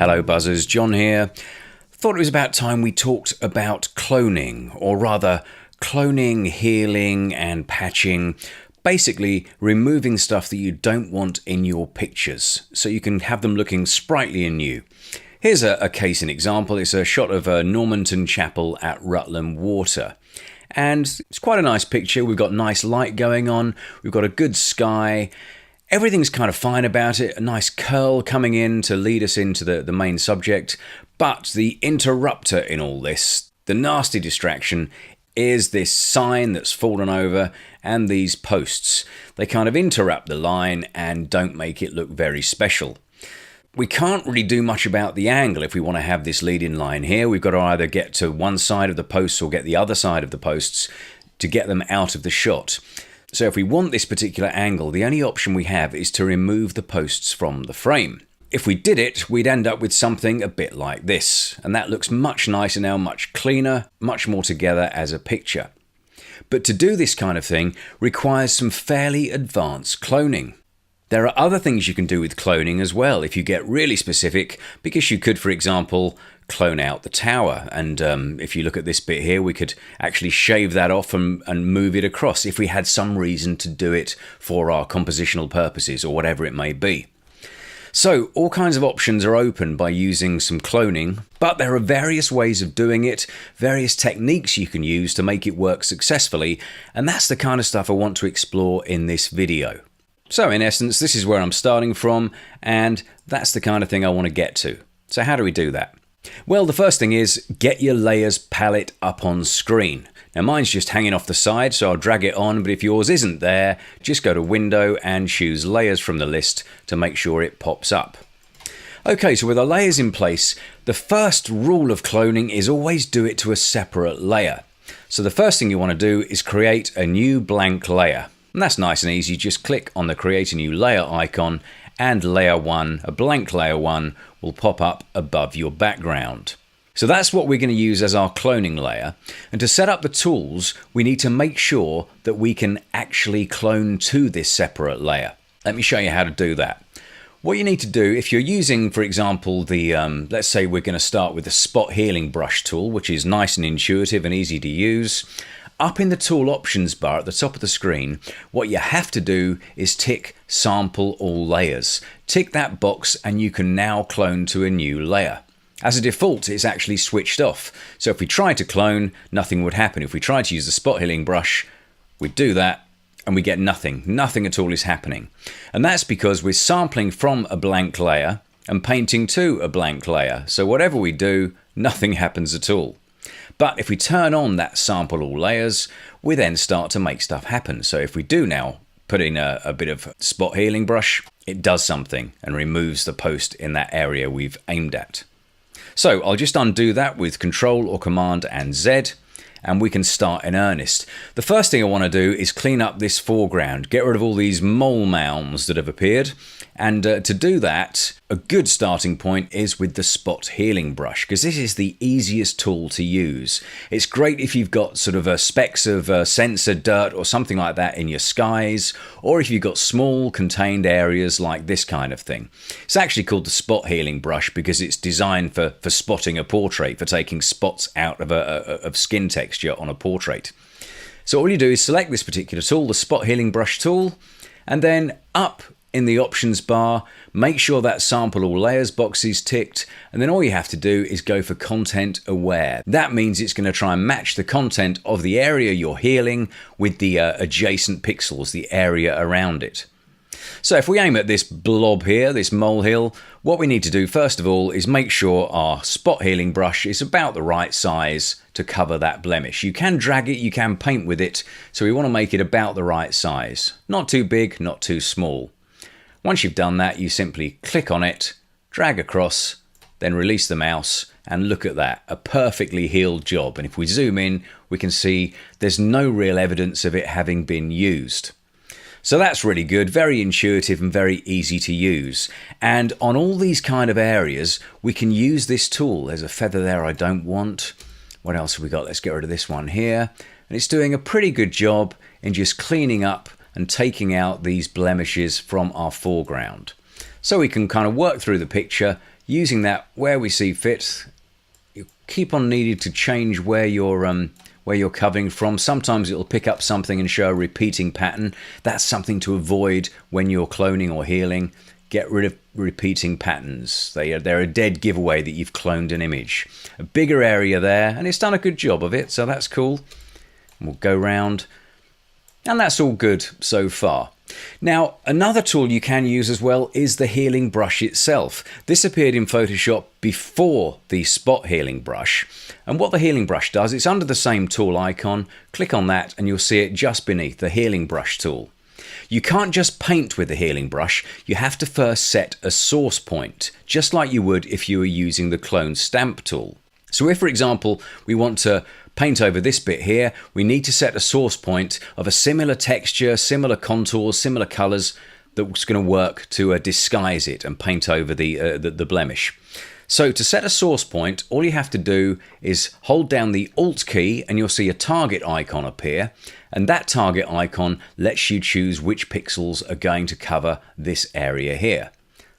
Hello buzzers, John here. Thought it was about time we talked about cloning, or rather cloning, healing and patching. Basically removing stuff that you don't want in your pictures so you can have them looking sprightly and new. Here's a case in example. It's a shot of Normanton Chapel at Rutland Water. And it's quite a nice picture. We've got nice light going on. We've got a good sky. Everything's kind of fine about it. A nice curl coming in to lead us into the main subject. But the interrupter in all this, the nasty distraction, is this sign that's fallen over and these posts. They kind of interrupt the line and don't make it look very special. We can't really do much about the angle if we want to have this lead-in line here. We've got to either get to one side of the posts or get the other side of the posts to get them out of the shot. So if we want this particular angle, the only option we have is to remove the posts from the frame. If we did it, we'd end up with something a bit like this. And that looks much nicer now, much cleaner, much more together as a picture. But to do this kind of thing requires some fairly advanced cloning. There are other things you can do with cloning as well if you get really specific, because you could, for example, clone out the tower. And if you look at this bit here, we could actually shave that off and move it across if we had some reason to do it for our compositional purposes or whatever it may be. So all kinds of options are open by using some cloning, but there are various ways of doing it, various techniques you can use to make it work successfully, and that's the kind of stuff I want to explore in this video. So in essence, this is where I'm starting from, and that's the kind of thing I want to get to. So how do we do that? Well, the first thing is get your layers palette up on screen. Now mine's just hanging off the side, so I'll drag it on, but if yours isn't there, just go to Window and choose Layers from the list to make sure it pops up. Okay, so with our layers in place, the first rule of cloning is always do it to a separate layer. So the first thing you want to do is create a new blank layer. And that's nice and easy. Just click on the Create a New Layer icon and Layer 1, a blank Layer 1, will pop up above your background. So that's what we're going to use as our cloning layer. And to set up the tools, we need to make sure that we can actually clone to this separate layer. Let me show you how to do that. What you need to do, if you're using, for example, the let's say we're going to start with the Spot Healing Brush tool, which is nice and intuitive and easy to use. Up in the tool options bar at the top of the screen, what you have to do is tick Sample All Layers. Tick that box and you can now clone to a new layer. As a default, it's actually switched off. So if we try to clone, nothing would happen. If we try to use the Spot Healing Brush, we do that and we get nothing. Nothing at all is happening. And that's because we're sampling from a blank layer and painting to a blank layer. So whatever we do, nothing happens at all. But if we turn on that Sample All Layers, we then start to make stuff happen. So if we do now put in a bit of Spot Healing Brush, it does something and removes the post in that area we've aimed at. So I'll just undo that with Control or Command and Z, and we can start in earnest. The first thing I want to do is clean up this foreground, get rid of all these mole mounds that have appeared. And to do that, a good starting point is with the Spot Healing Brush, because this is the easiest tool to use. It's great if you've got sort of specks of sensor dirt or something like that in your skies, or if you've got small contained areas like this kind of thing. It's actually called the Spot Healing Brush because it's designed for spotting a portrait, for taking spots out of skin texture on a portrait. So all you do is select this particular tool, the Spot Healing Brush tool, and then up in the options bar, make sure that Sample All Layers box is ticked, and then all you have to do is go for Content Aware. That means it's going to try and match the content of the area you're healing with the adjacent pixels, the area around it. So if we aim at this blob here, this molehill, what we need to do first of all is make sure our Spot Healing Brush is about the right size to cover that blemish. You can drag it, you can paint with it, so we want to make it about the right size. Not too big, not too small. Once you've done that, you simply click on it, drag across, then release the mouse, and look at that, a perfectly healed job. And if we zoom in, we can see there's no real evidence of it having been used. So that's really good, very intuitive and very easy to use. And on all these kind of areas, we can use this tool. There's a feather there I don't want. What else have we got? Let's get rid of this one here. And it's doing a pretty good job in just cleaning up and taking out these blemishes from our foreground. So we can kind of work through the picture, using that where we see fit. You keep on needing to change where you're covering from. Sometimes it'll pick up something and show a repeating pattern. That's something to avoid when you're cloning or healing. Get rid of repeating patterns. They're a dead giveaway that you've cloned an image. A bigger area there, and it's done a good job of it, so that's cool. We'll go round, and that's all good so far. Now, another tool you can use as well is the healing brush itself. This appeared in Photoshop before the spot healing brush. And what the healing brush does, it's under the same tool icon. Click on that and you'll see it just beneath the healing brush tool. You can't just paint with the healing brush. You have to first set a source point, just like you would if you were using the clone stamp tool. So if, for example, we want to paint over this bit here, we need to set a source point of a similar texture, similar contours, similar colors that's going to work to disguise it and paint over the blemish. So to set a source point, all you have to do is hold down the Alt key and you'll see a target icon appear. And that target icon lets you choose which pixels are going to cover this area here.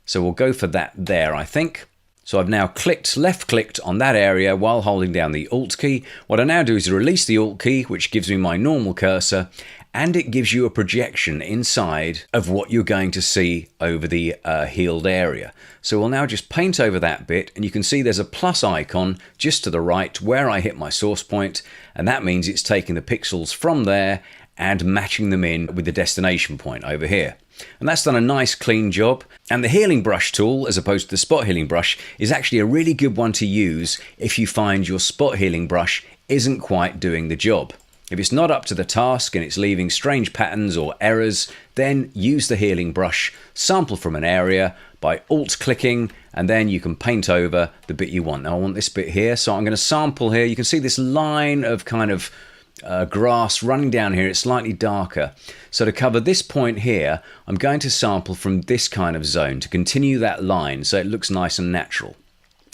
So we'll go for that there, I think. So I've now left clicked on that area while holding down the Alt key. What I now do is release the Alt key, which gives me my normal cursor, and it gives you a projection inside of what you're going to see over the healed area. So we'll now just paint over that bit, and you can see there's a plus icon just to the right where I hit my source point, and that means it's taking the pixels from there and matching them in with the destination point over here. And that's done a nice clean job. And the healing brush tool, as opposed to the spot healing brush, is actually a really good one to use if you find your spot healing brush isn't quite doing the job. If it's not up to the task and it's leaving strange patterns or errors, then use the healing brush, sample from an area by alt clicking, and then you can paint over the bit you want. Now I want this bit here, so I'm going to sample here. You can see this line of kind of grass running down here. It's slightly darker. So to cover this point here, I'm going to sample from this kind of zone to continue that line so it looks nice and natural.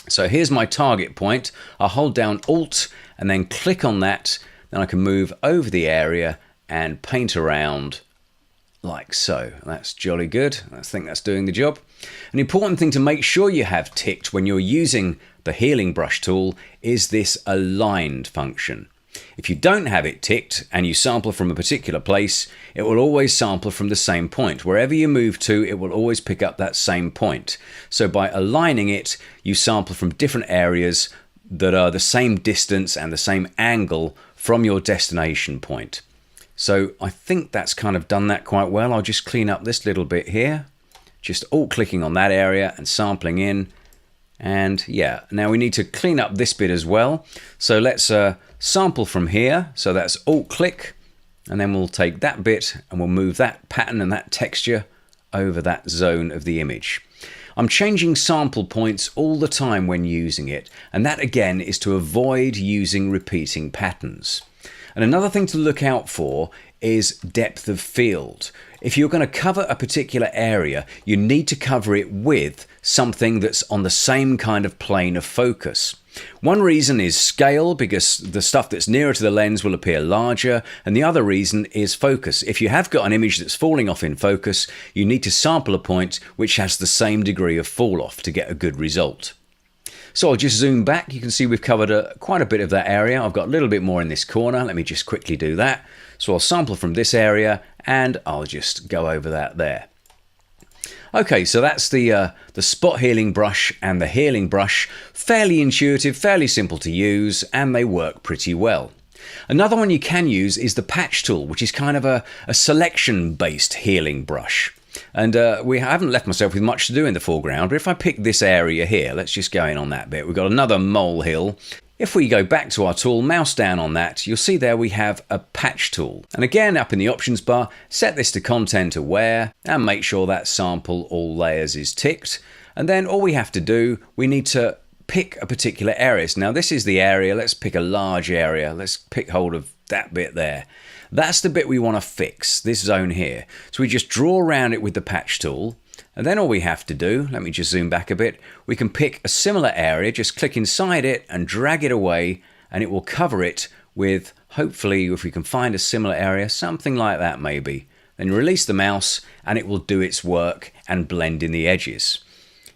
So here's my target point. I'll hold down Alt and then click on that. Then I can move over the area and paint around like so. That's jolly good. I think that's doing the job. An important thing to make sure you have ticked when you're using the healing brush tool is this aligned function. If you don't have it ticked and you sample from a particular place, it will always sample from the same point. Wherever you move to, it will always pick up that same point. So by aligning it, you sample from different areas that are the same distance and the same angle from your destination point. So I think that's kind of done that quite well. I'll just clean up this little bit here. Just alt clicking on that area and sampling in. And yeah, now we need to clean up this bit as well. So let's sample from here. So that's alt click, and then we'll take that bit and we'll move that pattern and that texture over that zone of the image. I'm changing sample points all the time when using it, and that again is to avoid using repeating patterns. And another thing to look out for is depth of field. If you're going to cover a particular area, you need to cover it with something that's on the same kind of plane of focus. One reason is scale, because the stuff that's nearer to the lens will appear larger, and the other reason is focus. If you have got an image that's falling off in focus, you need to sample a point which has the same degree of fall off to get a good result. So I'll just zoom back. You can see we've covered quite a bit of that area. I've got a little bit more in this corner. Let me just quickly do that. So I'll sample from this area and I'll just go over that there. Okay, so that's the spot healing brush and the healing brush. Fairly intuitive, fairly simple to use, and they work pretty well. Another one you can use is the patch tool, which is kind of a selection-based healing brush. And I haven't left myself with much to do in the foreground, but if I pick this area here, let's just go in on that bit. We've got another molehill. If we go back to our tool, mouse down on that, you'll see there we have a patch tool. And again, up in the options bar, set this to content aware and make sure that sample all layers is ticked. And then all we have to do, we need to pick a particular area. So now this is the area. Let's pick a large area. Let's pick hold of that bit there. That's the bit we want to fix, this zone here. So we just draw around it with the patch tool. And then all we have to do, let me just zoom back a bit, we can pick a similar area, just click inside it and drag it away, and it will cover it with, hopefully, if we can find a similar area, something like that maybe. Then release the mouse and it will do its work and blend in the edges.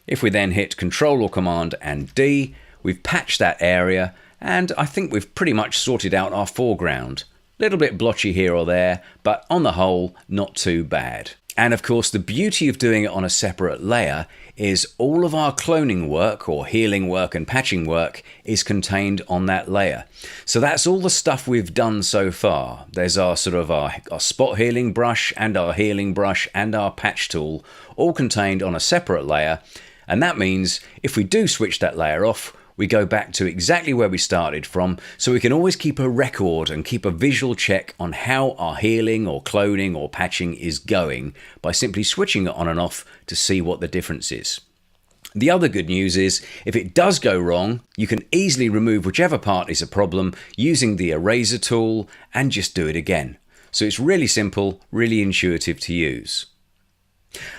If we then hit Control or Command and D, we've patched that area, and I think we've pretty much sorted out our foreground. A little bit blotchy here or there, but on the whole, not too bad. And of course, the beauty of doing it on a separate layer is all of our cloning work or healing work and patching work is contained on that layer. So that's all the stuff we've done so far. There's our spot healing brush and our healing brush and our patch tool all contained on a separate layer. And that means if we do switch that layer off, we go back to exactly where we started from, so we can always keep a record and keep a visual check on how our healing or cloning or patching is going by simply switching it on and off to see what the difference is. The other good news is, if it does go wrong, you can easily remove whichever part is a problem using the eraser tool and just do it again. So it's really simple, really intuitive to use.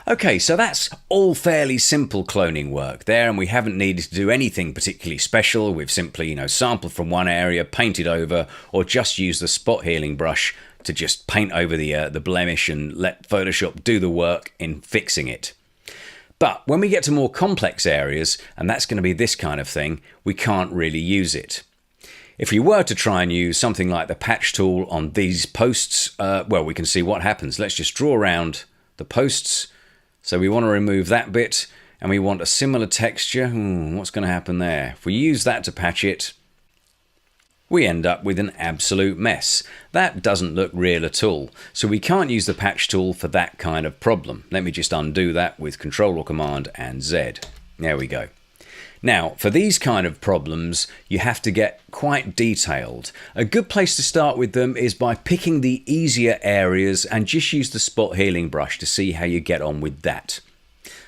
Okay, so that's all fairly simple cloning work there, and we haven't needed to do anything particularly special. We've simply, sampled from one area, painted over, or just used the spot healing brush to just paint over the blemish and let Photoshop do the work in fixing it. But when we get to more complex areas, and that's going to be this kind of thing, we can't really use it. If we were to try and use something like the patch tool on these posts, well, we can see what happens. Let's just draw around the posts. So we want to remove that bit, and we want a similar texture. What's going to happen there? If we use that to patch it, we end up with an absolute mess. That doesn't look real at all. So we can't use the patch tool for that kind of problem. Let me just undo that with Control or Command and Z. There we go. Now, for these kind of problems, you have to get quite detailed. A good place to start with them is by picking the easier areas and just use the spot healing brush to see how you get on with that.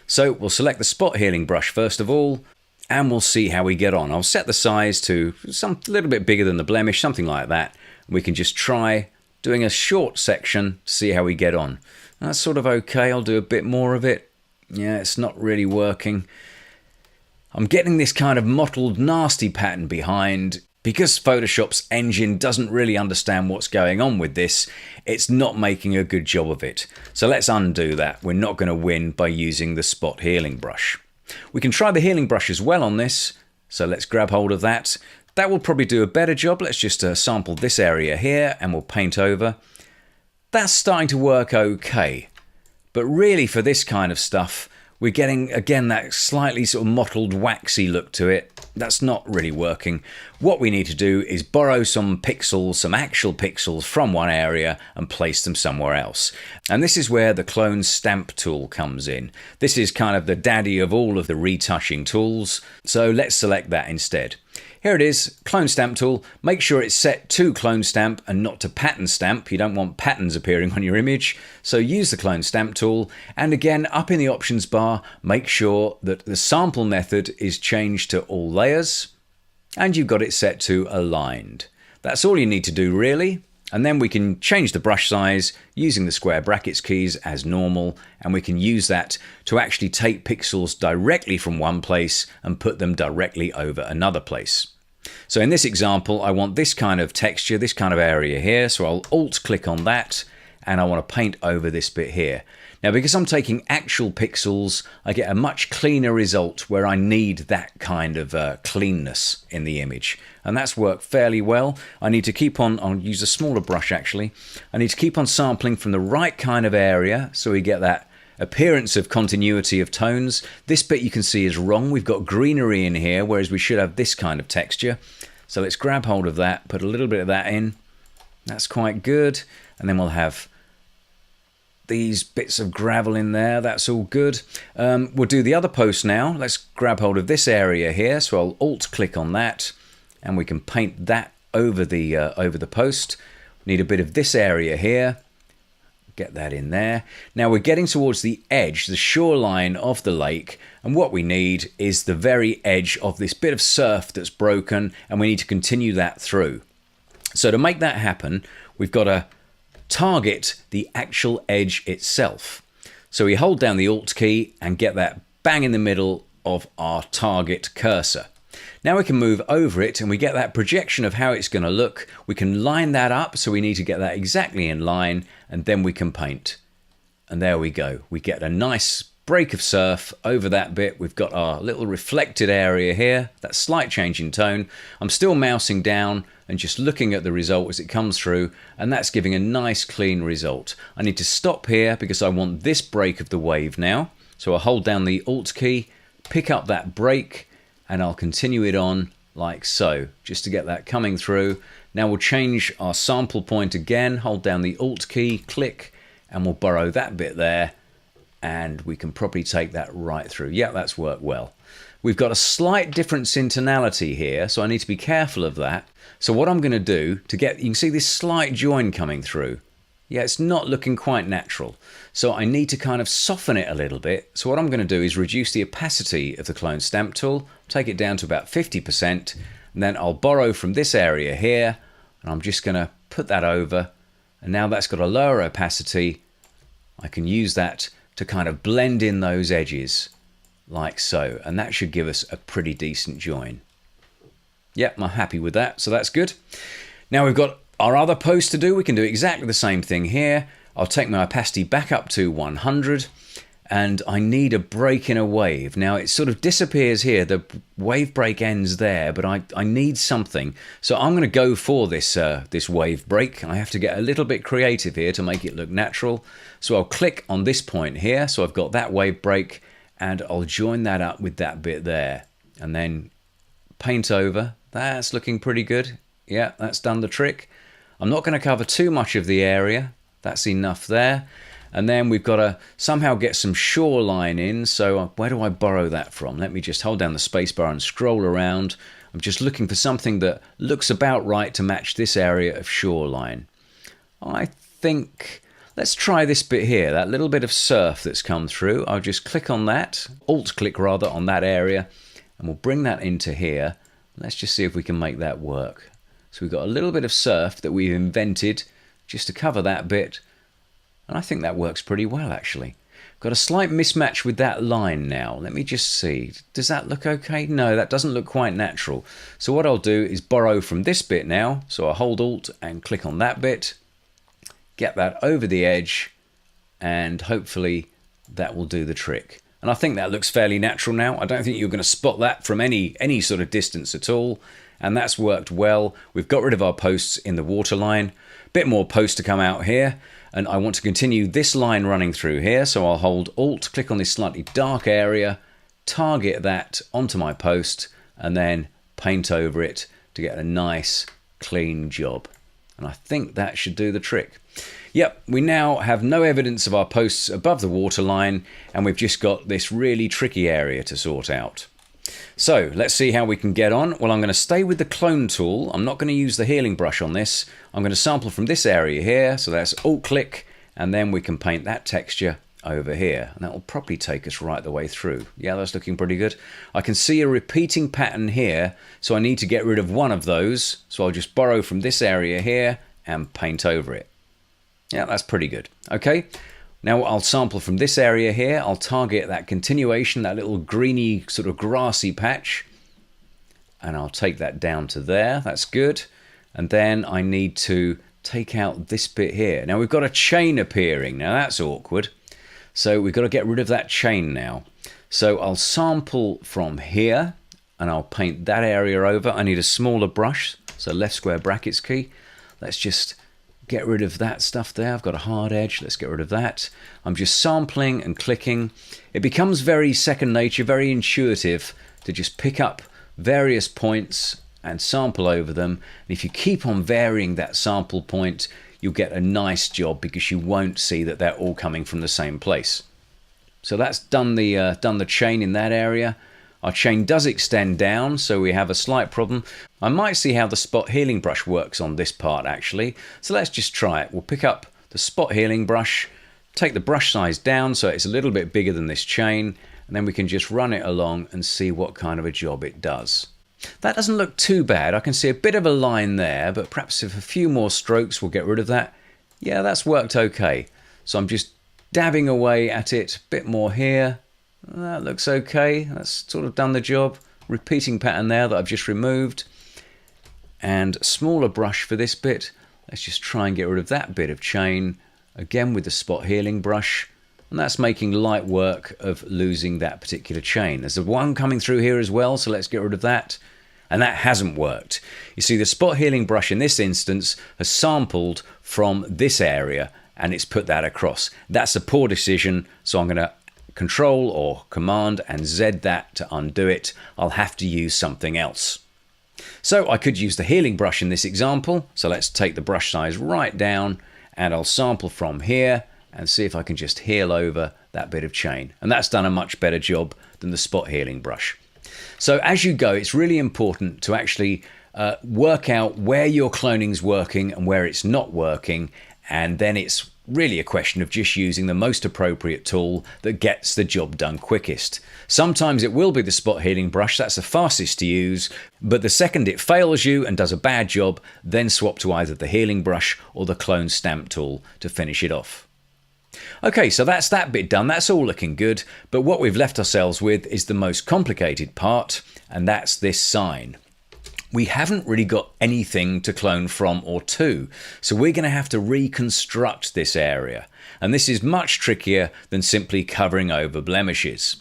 So we'll select the spot healing brush first of all, and we'll see how we get on. I'll set the size to a little bit bigger than the blemish, something like that. We can just try doing a short section to see how we get on. That's sort of okay. I'll do a bit more of it. Yeah, it's not really working. I'm getting this kind of mottled, nasty pattern behind. Because Photoshop's engine doesn't really understand what's going on with this, it's not making a good job of it. So let's undo that. We're not going to win by using the spot healing brush. We can try the healing brush as well on this. So let's grab hold of that. That will probably do a better job. Let's just sample this area here and we'll paint over. That's starting to work okay. But really for this kind of stuff, we're getting, again, that slightly sort of mottled, waxy look to it. That's not really working. What we need to do is borrow some pixels, some actual pixels from one area and place them somewhere else. And this is where the Clone Stamp tool comes in. This is kind of the daddy of all of the retouching tools. So let's select that instead. Here it is, Clone Stamp tool. Make sure it's set to Clone Stamp and not to Pattern Stamp. You don't want patterns appearing on your image. So use the Clone Stamp tool. And again, up in the options bar, make sure that the sample method is changed to all layers. And you've got it set to aligned. That's all you need to do really. And then we can change the brush size using the square brackets keys as normal, and we can use that to actually take pixels directly from one place and put them directly over another place. So in this example, I want this kind of texture, this kind of area here, so I'll Alt click on that, and I want to paint over this bit here. Now, because I'm taking actual pixels, I get a much cleaner result where I need that kind of cleanness in the image. And that's worked fairly well. I need to keep on, I'll use a smaller brush actually. I need to keep on sampling from the right kind of area so we get that appearance of continuity of tones. This bit you can see is wrong. We've got greenery in here, whereas we should have this kind of texture. So let's grab hold of that, put a little bit of that in. That's quite good. And then we'll have these bits of gravel in there. That's all good. We'll do the other post now. Let's grab hold of this area here. So I'll Alt click on that, and we can paint that over the post. Need a bit of this area here. Get that in there. Now we're getting towards the edge, the shoreline of the lake, and what we need is the very edge of this bit of surf that's broken, and we need to continue that through. So to make that happen, we've got to target the actual edge itself. So we hold down the Alt key and get that bang in the middle of our target cursor. Now we can move over it and we get that projection of how it's going to look. We can line that up, so we need to get that exactly in line, and then we can paint. And there we go. We get a nice break of surf over that bit. We've got our little reflected area here, that slight change in tone. I'm still mousing down and just looking at the result as it comes through, and that's giving a nice clean result. I need to stop here because I want this break of the wave now. So I'll hold down the Alt key, pick up that break, and I'll continue it on like so, just to get that coming through. Now we'll change our sample point again, hold down the Alt key, click, and we'll borrow that bit there, and we can probably take that right through. Yeah, that's worked well. We've got a slight difference in tonality here, so I need to be careful of that. So what I'm going to do to get, you can see this slight join coming through. Yeah, it's not looking quite natural. So I need to kind of soften it a little bit. So what I'm going to do is reduce the opacity of the clone stamp tool, take it down to about 50%, and then I'll borrow from this area here, and I'm just going to put that over. And now that's got a lower opacity. I can use that to kind of blend in those edges like so, and that should give us a pretty decent join. Yep, I'm happy with that, so that's good. Now we've got our other post to do. We can do exactly the same thing here. I'll take my opacity back up to 100, and I need a break in a wave. Now it sort of disappears here, the wave break ends there, but I need something. So I'm going to go for this, this wave break. I have to get a little bit creative here to make it look natural. So I'll click on this point here, so I've got that wave break, and I'll join that up with that bit there, and then paint over. That's looking pretty good. Yeah, that's done the trick. I'm not going to cover too much of the area. That's enough there. And then we've got to somehow get some shoreline in. So where do I borrow that from? Let me just hold down the spacebar and scroll around. I'm just looking for something that looks about right to match this area of shoreline. I think, let's try this bit here, that little bit of surf that's come through. I'll just click on that, Alt click rather, on that area, and we'll bring that into here. Let's just see if we can make that work. So we've got a little bit of surf that we've invented just to cover that bit. And I think that works pretty well, actually. Got a slight mismatch with that line now. Let me just see. Does that look okay? No, that doesn't look quite natural. So what I'll do is borrow from this bit now. So I'll hold Alt and click on that bit. Get that over the edge. And hopefully that will do the trick. And I think that looks fairly natural now. I don't think you're going to spot that from any sort of distance at all. And that's worked well. We've got rid of our posts in the waterline. Bit more post to come out here. And I want to continue this line running through here. So I'll hold Alt, click on this slightly dark area, target that onto my post, and then paint over it to get a nice clean job. And I think that should do the trick. Yep, we now have no evidence of our posts above the waterline, and we've just got this really tricky area to sort out. So let's see how we can get on. Well, I'm going to stay with the clone tool. I'm not going to use the healing brush on this. I'm going to sample from this area here. So that's Alt click, and then we can paint that texture over here. And that will probably take us right the way through. Yeah, that's looking pretty good. I can see a repeating pattern here. So I need to get rid of one of those. So I'll just borrow from this area here and paint over it. Yeah, that's pretty good. Okay. Now I'll sample from this area here. I'll target that continuation, that little greeny sort of grassy patch. And I'll take that down to there. That's good. And then I need to take out this bit here. Now we've got a chain appearing. Now that's awkward. So we've got to get rid of that chain now. So I'll sample from here and I'll paint that area over. I need a smaller brush. So left square brackets key. Let's just get rid of that stuff there. I've got a hard edge. Let's get rid of that. I'm just sampling and clicking. It becomes very second nature, very intuitive to just pick up various points and sample over them. And if you keep on varying that sample point, you'll get a nice job because you won't see that they're all coming from the same place. So that's done the chain in that area. Our chain does extend down, so we have a slight problem. I might see how the spot healing brush works on this part actually. So let's just try it. We'll pick up the spot healing brush, take the brush size down so it's a little bit bigger than this chain, and then we can just run it along and see what kind of a job it does. That doesn't look too bad. I can see a bit of a line there, but perhaps if a few more strokes will get rid of that. Yeah, that's worked okay. So I'm just dabbing away at it, a bit more here. That looks okay. That's sort of done the job. Repeating pattern there that I've just removed. And smaller brush for this bit. Let's just try and get rid of that bit of chain. Again with the spot healing brush. and that's making light work of losing that particular chain. There's one coming through here as well, so let's get rid of that. And that hasn't worked. You see, the spot healing brush in this instance has sampled from this area and it's put that across. That's a poor decision, so I'm going to Control or Command and Z that to undo it. I'll have to use something else. So I could use the healing brush in this example. So let's take the brush size right down and I'll sample from here and see if I can just heal over that bit of chain. And that's done a much better job than the spot healing brush. So as you go, it's really important to actually work out where your cloning's working and where it's not working, and then it's really a question of just using the most appropriate tool that gets the job done quickest. Sometimes it will be the spot healing brush, that's the fastest to use, but the second it fails you and does a bad job, then swap to either the healing brush or the clone stamp tool to finish it off. Okay, so that's that bit done, that's all looking good, but what we've left ourselves with is the most complicated part, and that's this sign. We haven't really got anything to clone from or to, so we're going to have to reconstruct this area, and this is much trickier than simply covering over blemishes.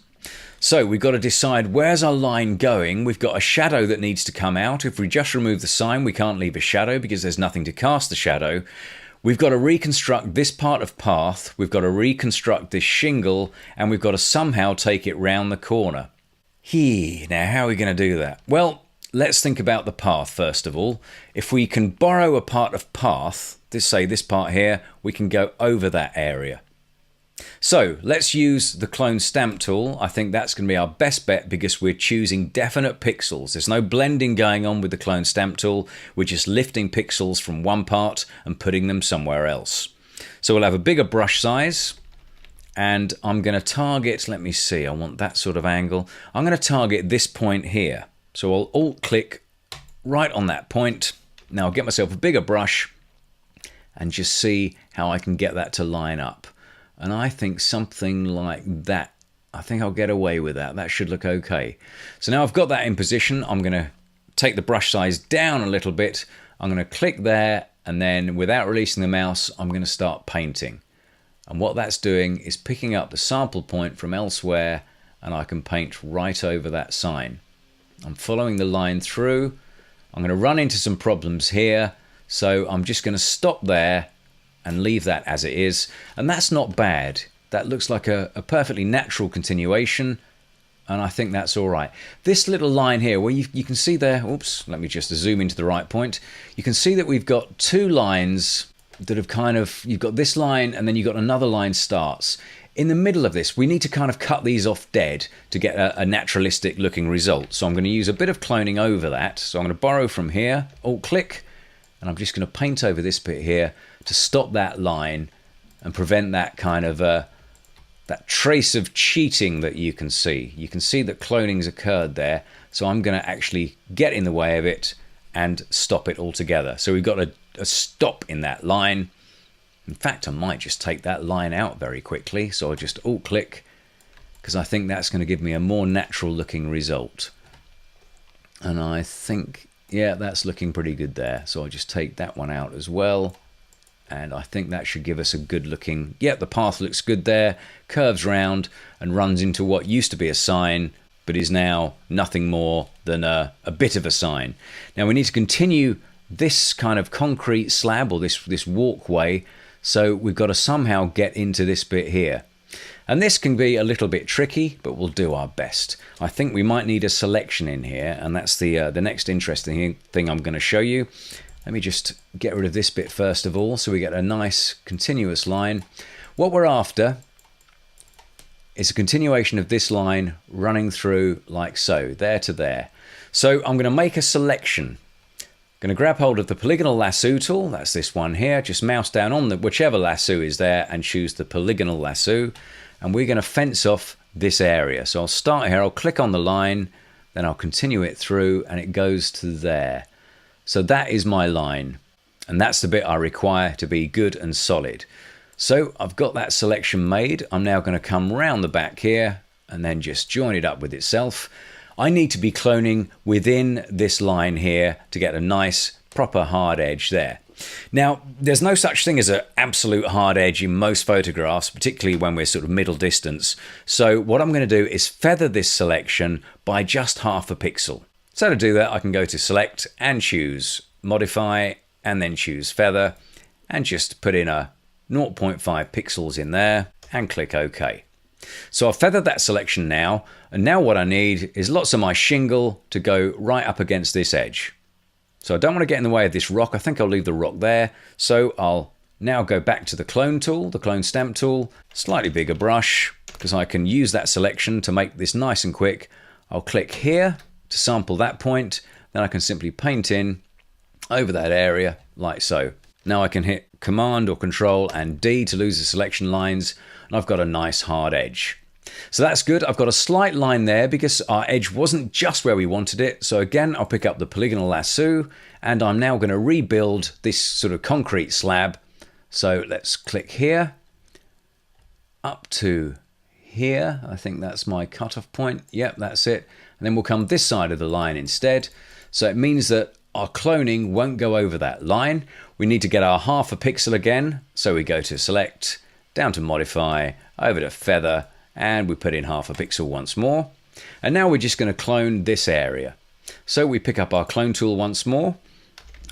So we've got to decide, where's our line going? We've got a shadow that needs to come out. If we just remove the sign, we can't leave a shadow because there's nothing to cast the shadow. We've got to reconstruct this part of path, we've got to reconstruct this shingle, and we've got to somehow take it round the corner. Now how are we going to do that? Well, let's think about the path first of all. If we can borrow a part of path, say this part here, we can go over that area. So let's use the clone stamp tool. I think that's going to be our best bet because we're choosing definite pixels. There's no blending going on with the clone stamp tool. We're just lifting pixels from one part and putting them somewhere else. So we'll have a bigger brush size, and I'm going to target, let me see, I want that sort of angle. I'm going to target this point here. So I'll alt click right on that point. Now I'll get myself a bigger brush and just see how I can get that to line up. And I think something like that, I think I'll get away with that. That should look okay. So now I've got that in position, I'm going to take the brush size down a little bit. I'm going to click there, and then without releasing the mouse, I'm going to start painting. And what that's doing is picking up the sample point from elsewhere, and I can paint right over that sign. I'm following the line through. I'm going to run into some problems here, so I'm just going to stop there and leave that as it is, and that's not bad. That looks like a perfectly natural continuation, and I think that's all right. This little line here, where you can see there, oops, let me just zoom into the right point. You can see that we've got two lines that have kind of, you've got this line and then you've got another line starts. In the middle of this, we need to kind of cut these off dead to get a naturalistic looking result. So I'm going to use a bit of cloning over that. So I'm going to borrow from here, alt click, and I'm just going to paint over this bit here to stop that line and prevent that kind of that trace of cheating that you can see. You can see that cloning's occurred there, so I'm going to actually get in the way of it and stop it altogether. So we've got a stop in that line. In fact, I might just take that line out very quickly, so I'll just alt click, because I think that's going to give me a more natural looking result. And I think, yeah, that's looking pretty good there, so I'll just take that one out as well. And I think that should give us a good looking, yeah, the path looks good there, curves round and runs into what used to be a sign, but is now nothing more than a bit of a sign. Now we need to continue this kind of concrete slab, or this walkway, so we've got to somehow get into this bit here. And this can be a little bit tricky, but we'll do our best. I think we might need a selection in here, and that's the next interesting thing I'm going to show you. Let me just get rid of this bit first of all, so we get a nice continuous line. What we're after is a continuation of this line running through like so, there to there. So I'm going to make a selection. I'm going to grab hold of the polygonal lasso tool, that's this one here, just mouse down on whichever lasso is there and choose the polygonal lasso, and we're going to fence off this area. So I'll start here, I'll click on the line, then I'll continue it through, and it goes to there. So that is my line, and that's the bit I require to be good and solid. So I've got that selection made. I'm now going to come round the back here and then just join it up with itself. I need to be cloning within this line here to get a nice proper hard edge there. Now, there's no such thing as an absolute hard edge in most photographs, particularly when we're sort of middle distance. So what I'm going to do is feather this selection by just half a pixel. So to do that, I can go to Select and choose Modify, and then choose Feather, and just put in a 0.5 pixels in there, and click OK. So I've feathered that selection now, and now what I need is lots of my shingle to go right up against this edge. So I don't want to get in the way of this rock. I think I'll leave the rock there. So I'll now go back to the clone tool, the clone stamp tool, slightly bigger brush, because I can use that selection to make this nice and quick. I'll click here to sample that point. Then I can simply paint in over that area like so. Now I can hit Command or Control and D to lose the selection lines, and I've got a nice hard edge. So that's good. I've got a slight line there because our edge wasn't just where we wanted it. So again, I'll pick up the polygonal lasso, and I'm now going to rebuild this sort of concrete slab. So let's click here, up to here. I think that's my cutoff point. Yep, that's it. And then we'll come this side of the line instead. So it means that our cloning won't go over that line. We need to get our half a pixel again. So we go to Select, down to Modify, over to Feather, and we put in half a pixel once more. And now we're just going to clone this area. So we pick up our clone tool once more.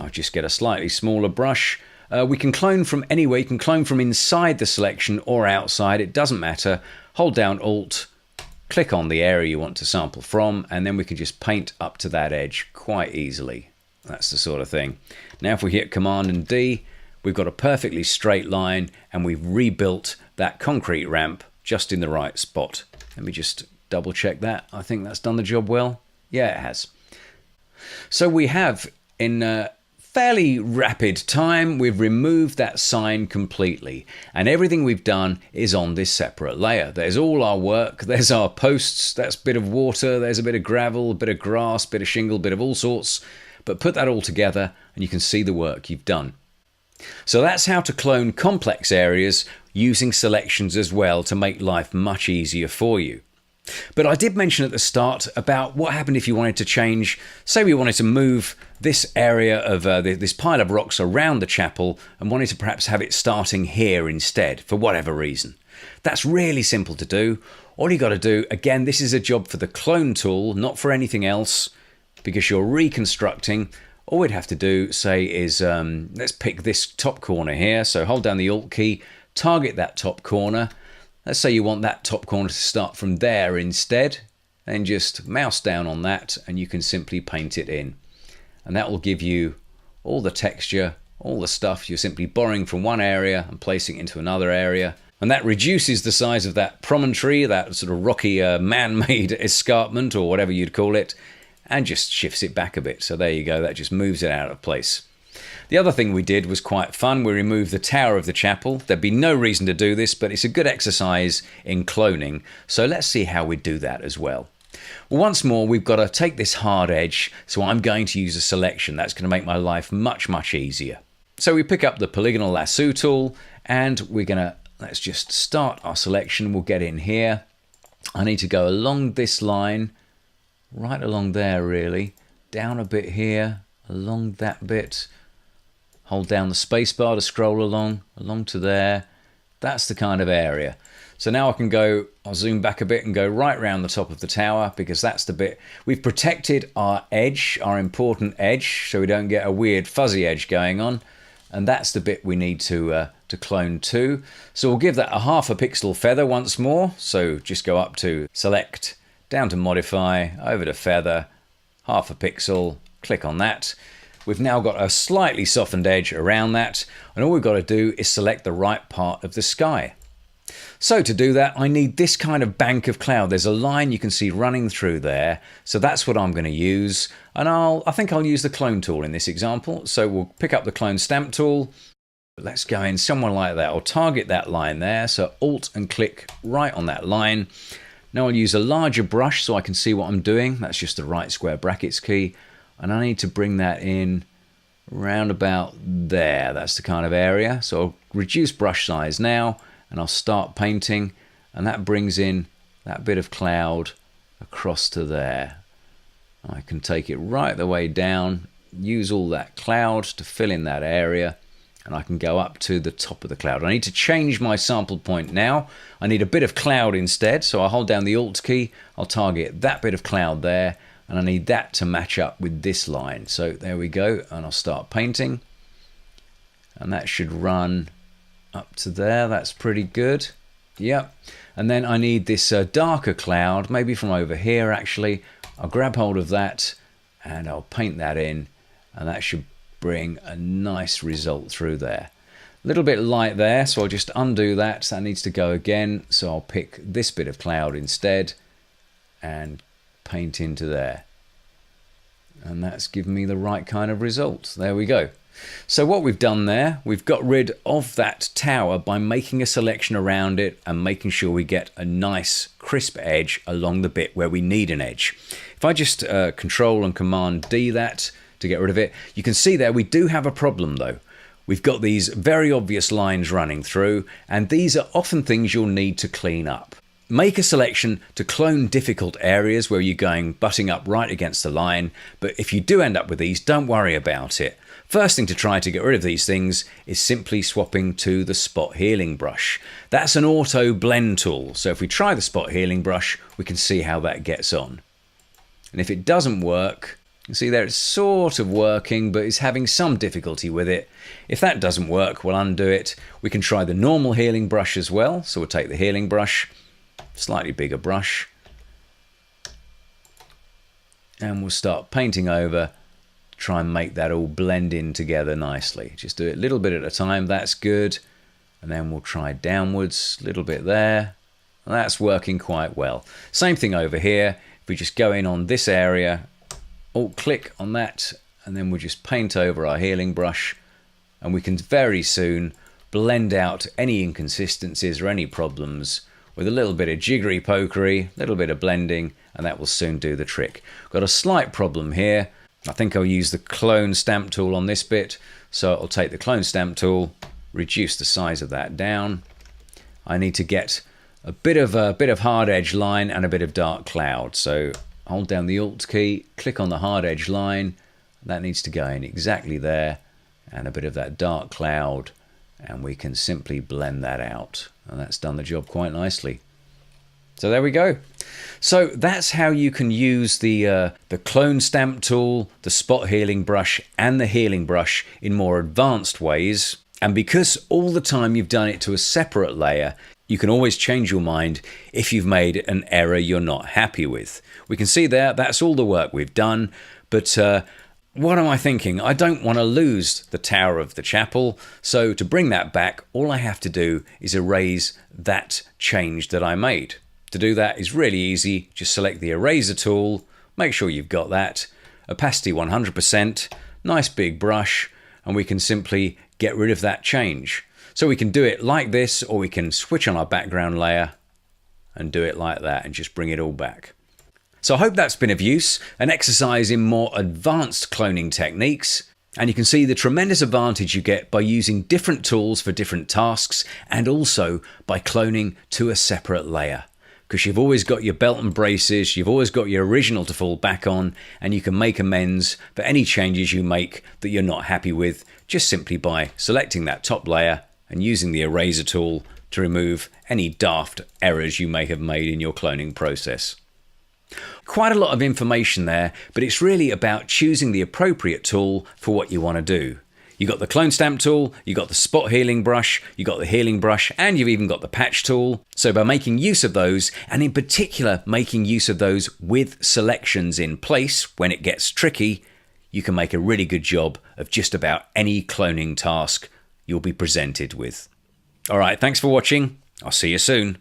I'll just get a slightly smaller brush. We can clone from anywhere. You can clone from inside the selection or outside. It doesn't matter. Hold down Alt, click on the area you want to sample from, and then we can just paint up to that edge quite easily. That's the sort of thing. Now if we hit Command and D, we've got a perfectly straight line, and we've rebuilt that concrete ramp just in the right spot. Let me just double check that. I think that's done the job well. Yeah, it has. So we have, in a fairly rapid time, we've removed that sign completely, and everything we've done is on this separate layer. There's all our work, there's our posts, that's a bit of water, there's a bit of gravel, a bit of grass, a bit of shingle, a bit of all sorts, but put that all together and you can see the work you've done. So that's how to clone complex areas using selections as well to make life much easier for you. But I did mention at the start about what happened if you wanted to change, say we wanted to move this area of this pile of rocks around the chapel and wanted to perhaps have it starting here instead for whatever reason. That's really simple to do. All you got to do, again, this is a job for the clone tool, not for anything else, because you're reconstructing. All we'd have to do, say, is let's pick this top corner here. So hold down the Alt key, target that top corner. Let's say you want that top corner to start from there instead. Then just mouse down on that and you can simply paint it in. And that will give you all the texture, all the stuff you're simply borrowing from one area and placing it into another area. And that reduces the size of that promontory, that sort of rocky man-made escarpment or whatever you'd call it, and just shifts it back a bit. So there you go, that just moves it out of place. The other thing we did was quite fun. We removed the tower of the chapel. There'd be no reason to do this, but it's a good exercise in cloning. So let's see how we do that as well. Well, once more, we've got to take this hard edge. So I'm going to use a selection. That's going to make my life much, much easier. So we pick up the polygonal lasso tool and we're going to, let's just start our selection. We'll get in here. I need to go along this line, right along there really, down a bit here, along that bit. Hold down the spacebar to scroll along to there. That's the kind of area. So now I can go, I'll zoom back a bit and go right around the top of the tower because that's the bit. We've protected our edge, our important edge, so we don't get a weird fuzzy edge going on. And that's the bit we need to clone to. So we'll give that a half a pixel feather once more. So just go up to Select, down to Modify, over to Feather, half a pixel, click on that. We've now got a slightly softened edge around that, and all we've got to do is select the right part of the sky. So to do that, I need this kind of bank of cloud. There's a line you can see running through there, so that's what I'm going to use. And I think I'll use the clone tool in this example. So we'll pick up the clone stamp tool. Let's go in somewhere like that. I'll target that line there, so Alt and click right on that line. Now I'll use a larger brush so I can see what I'm doing. That's just the right square brackets key. And I need to bring that in round about there. That's the kind of area. So I'll reduce brush size now and I'll start painting, and that brings in that bit of cloud across to there. I can take it right the way down use all that cloud to fill in that area, and I can go up to the top of the cloud. I need to change my sample point now. I need a bit of cloud instead, so I'll hold down the Alt key, I'll target that bit of cloud there, and I need that to match up with this line. So there we go, and I'll start painting, and that should run up to there. That's pretty good. Yep. And then I need this darker cloud, maybe from over here actually. I'll grab hold of that and I'll paint that in, and that should bring a nice result through there. A little bit light there, so I'll just undo that. That needs to go again, so I'll pick this bit of cloud instead and paint into there. And that's given me the right kind of result. There we go. So what we've done there, we've got rid of that tower by making a selection around it and making sure we get a nice crisp edge along the bit where we need an edge. If I just Control and Command D that to get rid of it, you can see there we do have a problem though. We've got these very obvious lines running through, and these are often things you'll need to clean up. Make a selection to clone difficult areas where you're going butting up right against the line, but if you do end up with these, don't worry about it. First thing to try to get rid of these things is simply swapping to the spot healing brush. That's an auto blend tool, so if we try the spot healing brush, we can see how that gets on. And if it doesn't work, you see there it's sort of working, but it's having some difficulty with it. If that doesn't work, we'll undo it. We can try the normal healing brush as well, so we'll take the healing brush, slightly bigger brush, and we'll start painting over, try and make that all blend in together nicely. Just do it a little bit at a time, that's good. And then we'll try downwards, a little bit there. That's working quite well. Same thing over here. If we just go in on this area, Alt click on that, and then we'll just paint over our healing brush, and we can very soon blend out any inconsistencies or any problems with a little bit of jiggery pokery, a little bit of blending, and that will soon do the trick. Got a slight problem here. I think I'll use the clone stamp tool on this bit. So I'll take the clone stamp tool, reduce the size of that down. I need to get a bit of hard edge line and a bit of dark cloud. So hold down the Alt key, click on the hard edge line. That needs to go in exactly there, and a bit of that dark cloud, and we can simply blend that out. And that's done the job quite nicely. So there we go. So that's how you can use the clone stamp tool, the spot healing brush, and the healing brush in more advanced ways. And because all the time you've done it to a separate layer, you can always change your mind if you've made an error you're not happy with. We can see there, that's all the work we've done. But what am I thinking? I don't want to lose the Tower of the Chapel. So to bring that back, all I have to do is erase that change that I made. To do that is really easy. Just select the eraser tool, make sure you've got that, opacity 100%, nice big brush, and we can simply get rid of that change. So we can do it like this, or we can switch on our background layer and do it like that and just bring it all back. So I hope that's been of use, an exercise in more advanced cloning techniques. And you can see the tremendous advantage you get by using different tools for different tasks, and also by cloning to a separate layer. Because you've always got your belt and braces, you've always got your original to fall back on, and you can make amends for any changes you make that you're not happy with, just simply by selecting that top layer and using the eraser tool to remove any daft errors you may have made in your cloning process. Quite a lot of information there, but it's really about choosing the appropriate tool for what you want to do. You've got the clone stamp tool, you've got the spot healing brush, you've got the healing brush, and you've even got the patch tool. So by making use of those, and in particular making use of those with selections in place when it gets tricky, you can make a really good job of just about any cloning task you'll be presented with. All right, thanks for watching. I'll see you soon.